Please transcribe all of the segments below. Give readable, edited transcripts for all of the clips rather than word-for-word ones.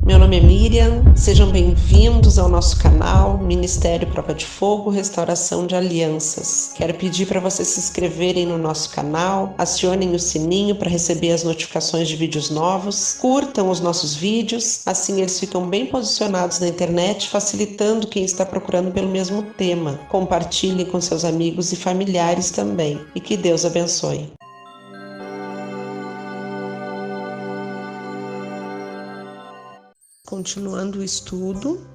Meu nome é Miriam, sejam bem-vindos ao nosso canal Ministério Prova de Fogo, Restauração de Alianças. Quero pedir para vocês se inscreverem no nosso canal, acionem o sininho para receber as notificações de vídeos novos, curtam os nossos vídeos, assim eles ficam bem posicionados na internet, facilitando quem está procurando pelo mesmo tema. Compartilhem com seus amigos e familiares também, e que Deus abençoe. Continuando o estudo,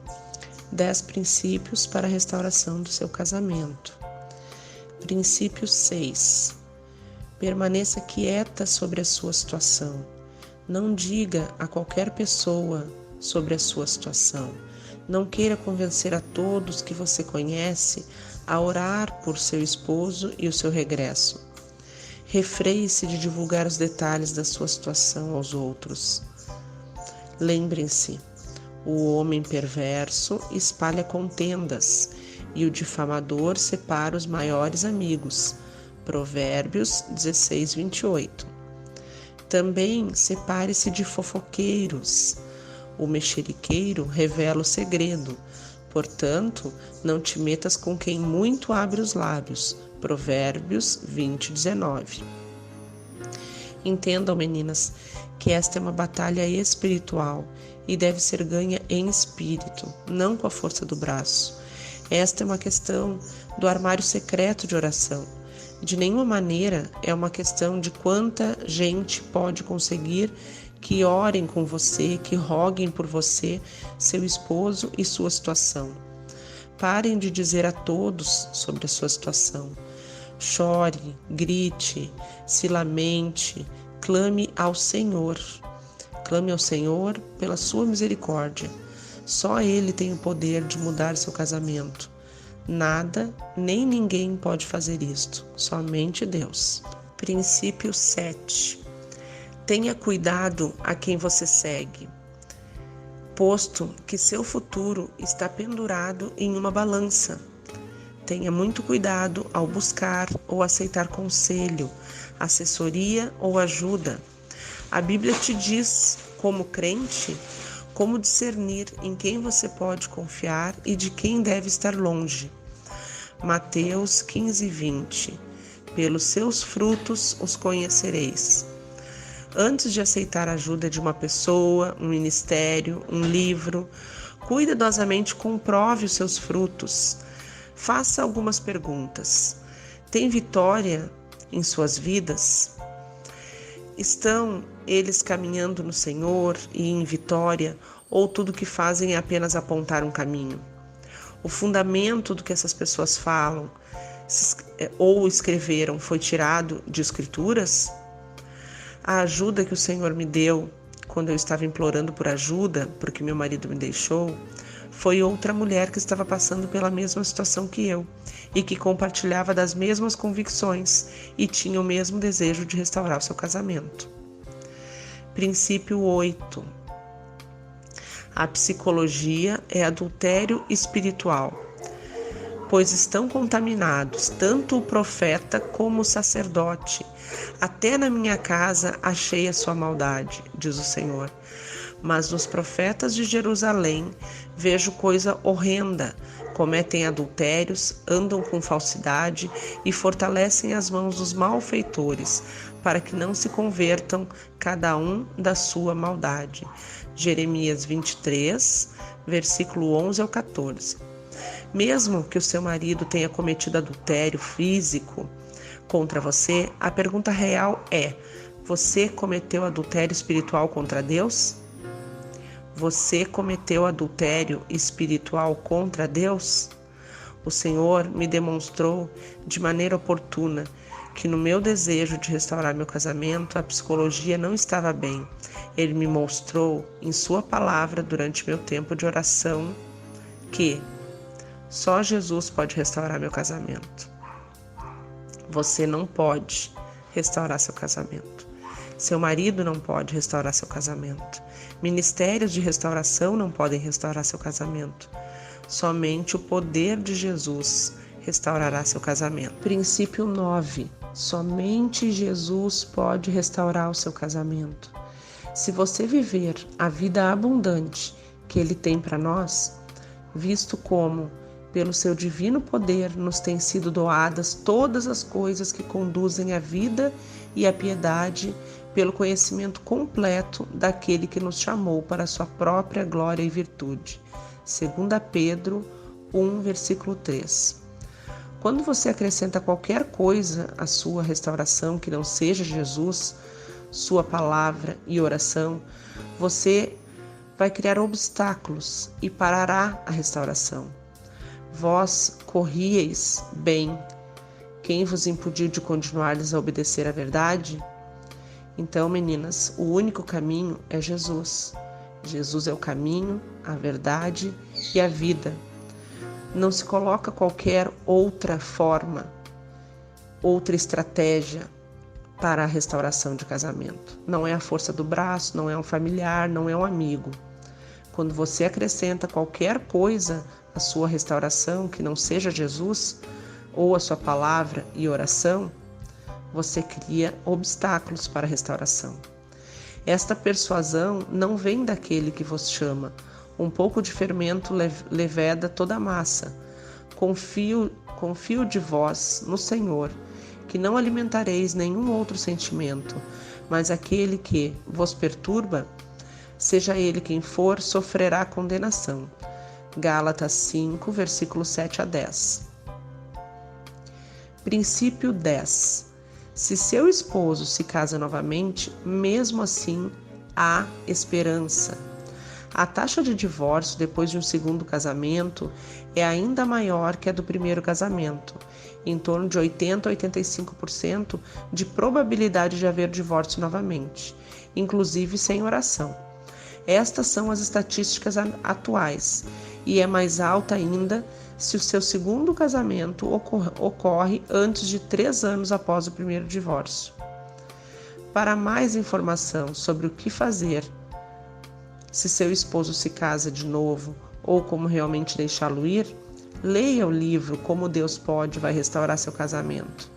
10 princípios para a restauração do seu casamento. Princípio 6. Permaneça quieta sobre a sua situação. Não diga a qualquer pessoa sobre a sua situação. Não queira convencer a todos que você conhece a orar por seu esposo e o seu regresso. Refreie-se de divulgar os detalhes da sua situação aos outros. Lembrem-se, o homem perverso espalha contendas e o difamador separa os maiores amigos. Provérbios 16, 28. Também separe-se de fofoqueiros. O mexeriqueiro revela o segredo. Portanto, não te metas com quem muito abre os lábios. Provérbios 20, 19. Entendam, meninas, que esta é uma batalha espiritual e deve ser ganha em espírito, não com a força do braço. Esta é uma questão do armário secreto de oração. De nenhuma maneira é uma questão de quanta gente pode conseguir que orem com você, que roguem por você, seu esposo e sua situação. Parem de dizer a todos sobre a sua situação. Chore, grite, se lamente, clame ao Senhor. Clame ao Senhor pela sua misericórdia. Só Ele tem o poder de mudar seu casamento. Nada, nem ninguém pode fazer isto, somente Deus. Princípio 7. Tenha cuidado a quem você segue, posto que seu futuro está pendurado em uma balança. Tenha muito cuidado ao buscar ou aceitar conselho, assessoria ou ajuda. A Bíblia te diz, como crente, como discernir em quem você pode confiar e de quem deve estar longe. Mateus 15, 20. Pelos seus frutos os conhecereis. Antes de aceitar a ajuda de uma pessoa, um ministério, um livro, cuidadosamente comprove os seus frutos. Faça algumas perguntas. Tem vitória em suas vidas? Estão eles caminhando no Senhor e em vitória, ou tudo que fazem é apenas apontar um caminho? O fundamento do que essas pessoas falam ou escreveram foi tirado de escrituras? A ajuda que o Senhor me deu quando eu estava implorando por ajuda, porque meu marido me deixou, foi outra mulher que estava passando pela mesma situação que eu e que compartilhava das mesmas convicções e tinha o mesmo desejo de restaurar o seu casamento. Princípio 8. A psicologia é adultério espiritual, pois estão contaminados tanto o profeta como o sacerdote. Até na minha casa achei a sua maldade, diz o Senhor. Mas nos profetas de Jerusalém vejo coisa horrenda. Cometem adultérios, andam com falsidade e fortalecem as mãos dos malfeitores, para que não se convertam cada um da sua maldade. Jeremias 23, versículo 11 ao 14. Mesmo que o seu marido tenha cometido adultério físico contra você, a pergunta real é: você cometeu adultério espiritual contra Deus? Você cometeu adultério espiritual contra Deus? O Senhor me demonstrou de maneira oportuna que no meu desejo de restaurar meu casamento, a psicologia não estava bem. Ele me mostrou em sua palavra durante meu tempo de oração que só Jesus pode restaurar meu casamento. Você não pode restaurar seu casamento. Seu marido não pode restaurar seu casamento. Ministérios de restauração não podem restaurar seu casamento. Somente o poder de Jesus restaurará seu casamento. Princípio 9. Somente Jesus pode restaurar o seu casamento. Se você viver a vida abundante que Ele tem para nós, visto como, pelo seu divino poder, nos têm sido doadas todas as coisas que conduzem à vida e à piedade, pelo conhecimento completo daquele que nos chamou para a sua própria glória e virtude. 2 Pedro 1, versículo 3. Quando você acrescenta qualquer coisa à sua restauração que não seja Jesus, sua palavra e oração, você vai criar obstáculos e parará a restauração. Vós corrieis bem. Quem vos impediu de continuardes a obedecer à verdade? Então, meninas, o único caminho é Jesus. Jesus é o caminho, a verdade e a vida. Não se coloca qualquer outra forma, outra estratégia para a restauração de casamento. Não é a força do braço, não é um familiar, não é um amigo. Quando você acrescenta qualquer coisa à sua restauração que não seja Jesus, ou a sua palavra e oração, você cria obstáculos para a restauração. Esta persuasão não vem daquele que vos chama. Um pouco de fermento leveda toda a massa. Confio de vós no Senhor, que não alimentareis nenhum outro sentimento, mas aquele que vos perturba, seja ele quem for, sofrerá condenação. Gálatas 5, versículos 7 a 10. Princípio 10. Se seu esposo se casa novamente, mesmo assim há esperança. A taxa de divórcio depois de um segundo casamento é ainda maior que a do primeiro casamento, em torno de 80% a 85% de probabilidade de haver divórcio novamente, inclusive sem oração. Estas são as estatísticas atuais, e é mais alta ainda se o seu segundo casamento ocorre antes de 3 anos após o primeiro divórcio. Para mais informação sobre o que fazer se seu esposo se casa de novo ou como realmente deixá-lo ir, leia o livro Como Deus Pode vai Restaurar Seu Casamento.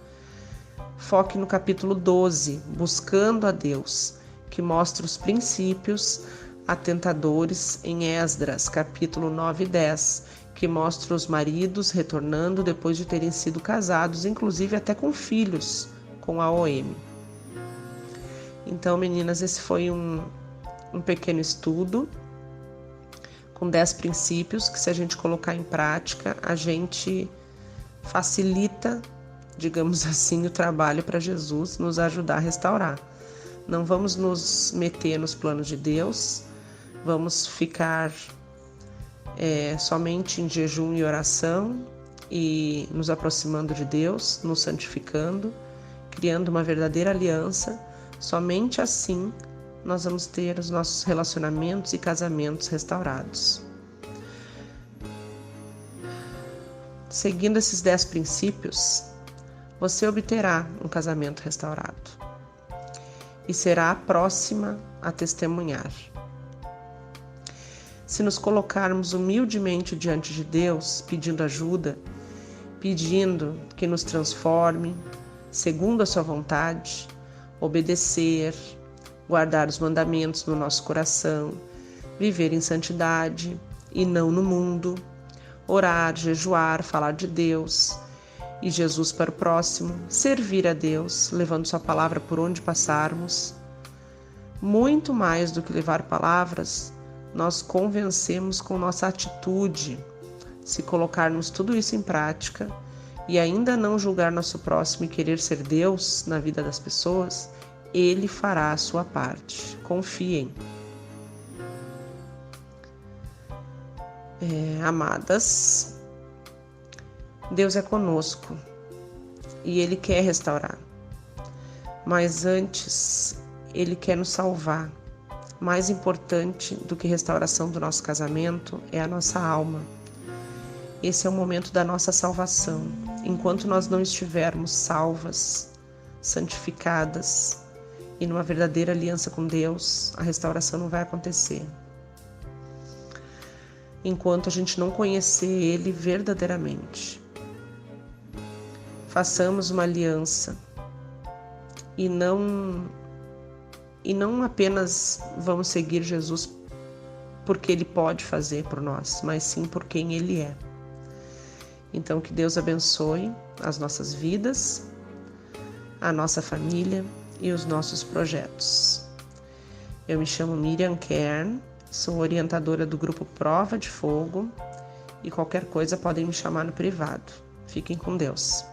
Foque no capítulo 12, Buscando a Deus, que mostra os princípios atentadores, em Esdras, capítulo 9 e 10, que mostra os maridos retornando depois de terem sido casados, inclusive até com filhos, com a OM. Então, meninas, esse foi um pequeno estudo com 10 princípios que, se a gente colocar em prática, a gente facilita, digamos assim, o trabalho para Jesus nos ajudar a restaurar. Não vamos nos meter nos planos de Deus, vamos ficar somente em jejum e oração e nos aproximando de Deus, nos santificando, criando uma verdadeira aliança. Somente assim nós vamos ter os nossos relacionamentos e casamentos restaurados. Seguindo esses 10 princípios, você obterá um casamento restaurado e será a próxima a testemunhar. Se nos colocarmos humildemente diante de Deus, pedindo ajuda, pedindo que nos transforme segundo a sua vontade, obedecer, guardar os mandamentos no nosso coração, viver em santidade e não no mundo, orar, jejuar, falar de Deus e Jesus para o próximo, servir a Deus, levando sua palavra por onde passarmos. Muito mais do que levar palavras, nós convencemos com nossa atitude. Se colocarmos tudo isso em prática e ainda não julgar nosso próximo e querer ser Deus na vida das pessoas, Ele fará a sua parte. Confiem. Amadas, Deus é conosco e Ele quer restaurar. Mas antes, Ele quer nos salvar. Mais importante do que restauração do nosso casamento é a nossa alma. Esse é o momento da nossa salvação. Enquanto nós não estivermos salvas, santificadas e numa verdadeira aliança com Deus, a restauração não vai acontecer. Enquanto a gente não conhecer Ele verdadeiramente. Façamos uma aliança e não e não apenas vamos seguir Jesus porque Ele pode fazer por nós, mas sim por quem Ele é. Então, que Deus abençoe as nossas vidas, a nossa família e os nossos projetos. Eu me chamo Miriam Kern, sou orientadora do grupo Prova de Fogo e qualquer coisa podem me chamar no privado. Fiquem com Deus.